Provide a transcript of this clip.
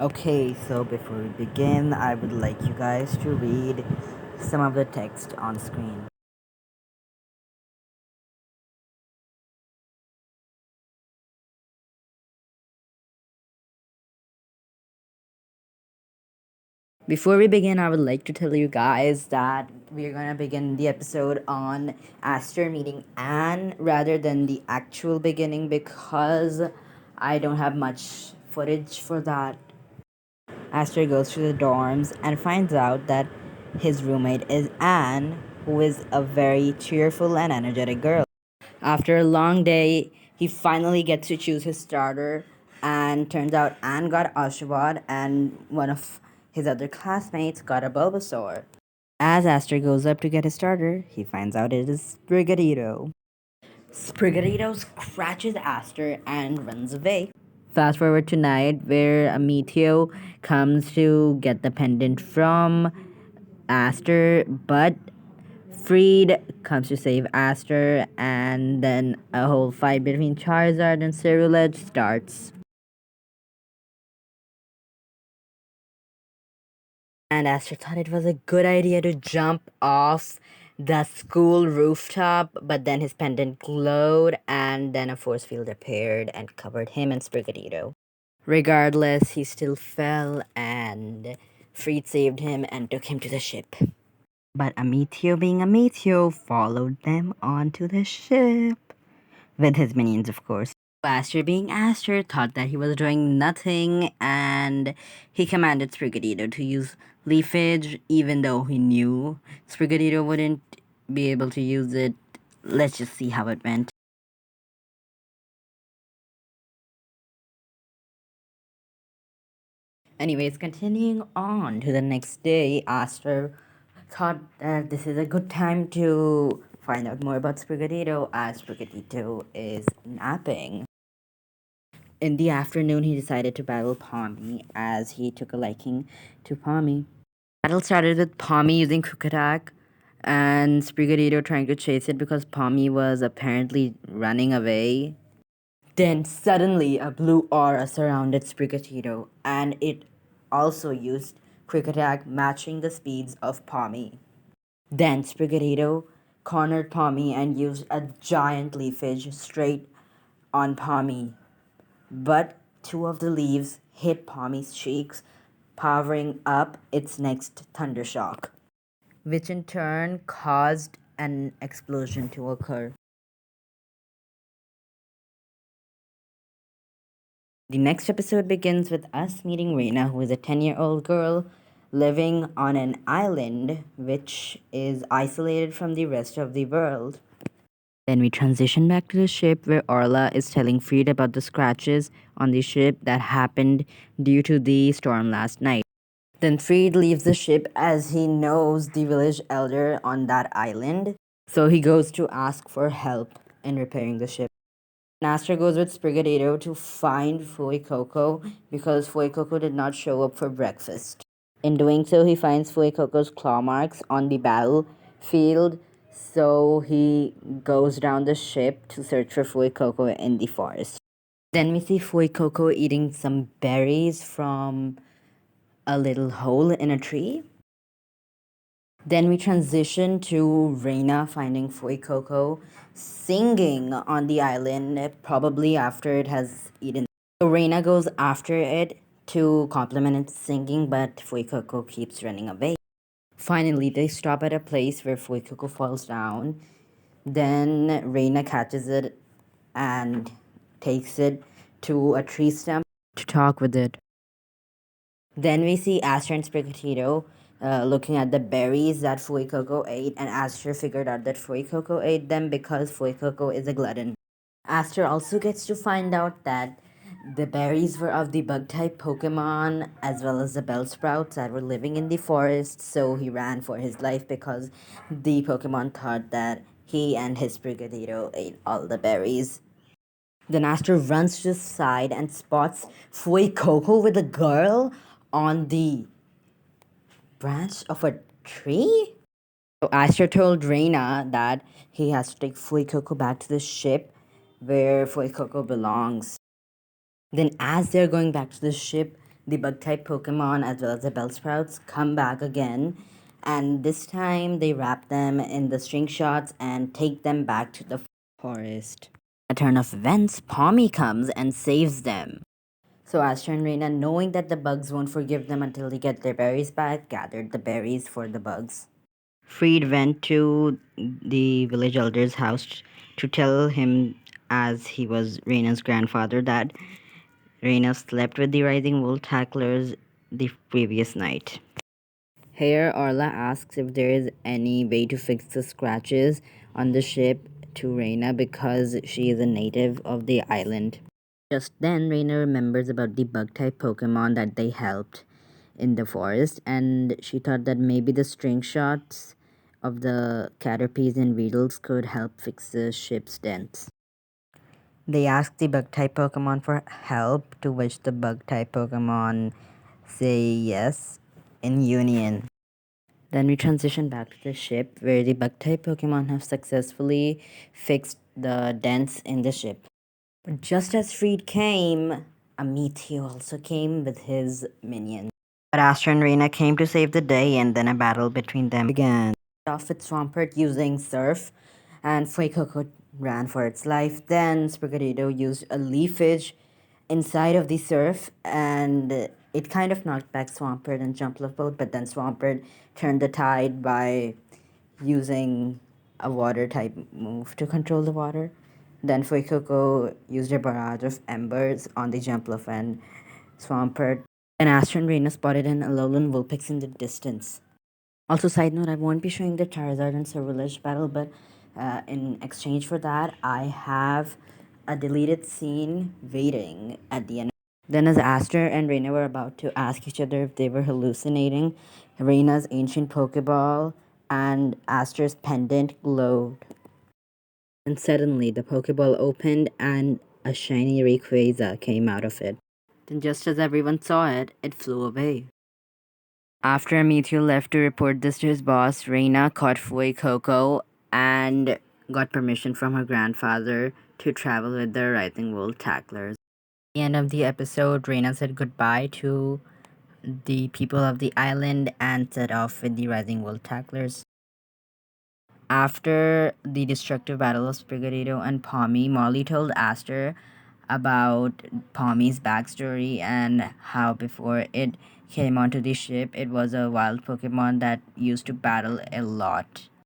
Okay, so before we begin, I would like you guys to read some of the text on screen. Before we begin, I would like to tell you guys that we're gonna begin the episode on Aster meeting Anne rather than the actual beginning because I don't have much footage for that. Aster goes to the dorms and finds out that his roommate is Anne, who is a very cheerful and energetic girl. After a long day, he finally gets to choose his starter, and turns out Anne got Oshawott, and one of his other classmates got a Bulbasaur. As Aster goes up to get his starter, he finds out it is Sprigatito. Sprigatito scratches Aster and runs away. Fast forward to night, where Ametio comes to get the pendant from Aster, but Freed comes to save Aster, and then a whole fight between Charizard and Cerulege starts. And Aster thought it was a good idea to jump off the school rooftop, but then his pendant glowed, and then a force field appeared and covered him and Sprigatito. Regardless, he still fell, and Freed saved him and took him to the ship. But Ametio, being Ametio, followed them onto the ship. With his minions, of course. Aster, being Aster, thought that he was doing nothing, and he commanded Sprigatito to use Leafage, even though he knew Sprigatito wouldn't be able to use it. Let's just see how it went. Anyways, continuing on to the next day, Aster thought that this is a good time to find out more about Sprigatito, as Sprigatito is napping. In the afternoon, he decided to battle Palmy as he took a liking to Palmy. Battle started with Palmy using Quick Attack and Sprigatito trying to chase it because Palmy was apparently running away. Then suddenly a blue aura surrounded Sprigatito and it also used Quick Attack, matching the speeds of Palmy. Then Sprigatito cornered Palmy and used a giant leafage straight on Palmy, but two of the leaves hit Palmy's cheeks, powering up its next thundershock, which in turn caused an explosion to occur. The next episode begins with us meeting Reina, who is a 10-year-old girl living on an island which is isolated from the rest of the world. Then we transition back to the ship where Orla is telling Freed about the scratches on the ship that happened due to the storm last night. Then Freed leaves the ship as he knows the village elder on that island, so he goes to ask for help in repairing the ship. Aster goes with Sprigatito to find Fuecoco because Fuecoco did not show up for breakfast. In doing so, he finds Fuecoco's claw marks on the battlefield, so he goes down the ship to search for Fuecoco in the forest. Then we see Fuecoco eating some berries from a little hole in a tree. Then we transition to Reina finding Fuecoco singing on the island, probably after it has eaten. So Reina goes after it to compliment its singing, but Fuecoco keeps running away. Finally, they stop at a place where Fuecoco falls down. Then Reina catches it and takes it to a tree stump to talk with it. Then we see Aster and Sprigatito looking at the berries that Fuecoco ate, and Aster figured out that Fuecoco ate them because Fuecoco is a glutton. Aster also gets to find out that the berries were of the bug-type Pokemon as well as the Bellsprouts that were living in the forest, so he ran for his life because the Pokemon thought that he and his Sprigatito ate all the berries. Then Aster runs to the side and spots Fuecoco with a girl on the branch of a tree? So Aster told Reina that he has to take Fuecoco back to the ship where Fuecoco belongs. Then, as they're going back to the ship, The bug type Pokemon as well as the Bellsprouts come back again, and this time they wrap them in the string shots and take them back to the forest. A turn of events, Palmy comes and saves them. So Aster and Reina, knowing that the bugs won't forgive them until they get their berries back, gathered the berries for the bugs. Freed went to the village elder's house to tell him, as he was Reina's grandfather, that Reina slept with the rising wool tacklers the previous night. Here, Orla asks if there is any way to fix the scratches on the ship to Reina because she is a native of the island. Just then, Reina remembers about the bug type Pokemon that they helped in the forest, and she thought that maybe the string shots of the Caterpies and Weedles could help fix the ship's dents. They ask the bug type Pokemon for help, to which the bug type Pokemon say yes in union. Then we transition back to the ship where the bug type Pokemon have successfully fixed the dents in the ship. But just as Freed came, Amithi also came with his minions. But Astra and Reina came to save the day, and then a battle between them began. Off with Swampert using Surf, and Fuecoco ran for its life. Then Sprigatito used a leafage inside of the Surf, and it kind of knocked back Swampert and Jumpluff both, but then Swampert turned the tide by using a water type move to control the water. Then Fuecoco used a barrage of embers on the Jumpluff and Swampert. And Astra and Reina spotted an Alolan Vulpix in the distance. Also, side note, I won't be showing the Charizard and Silverlish battle, but in exchange for that, I have a deleted scene waiting at the end. Then, as Aster and Reina were about to ask each other if they were hallucinating, Reina's ancient Pokeball and Aster's pendant glowed. And suddenly, the Pokeball opened and a shiny Rayquaza came out of it. Then, just as everyone saw it, it flew away. After Amityville left to report this to his boss, Reina caught Coco and got permission from her grandfather to travel with the Rising World Tacklers. At the end of the episode, Reina said goodbye to the people of the island and set off with the Rising World Tacklers. After the destructive battle of Sprigatito and Palmy, Molly told Aster about Palmy's backstory and how before it came onto the ship, it was a wild Pokemon that used to battle a lot.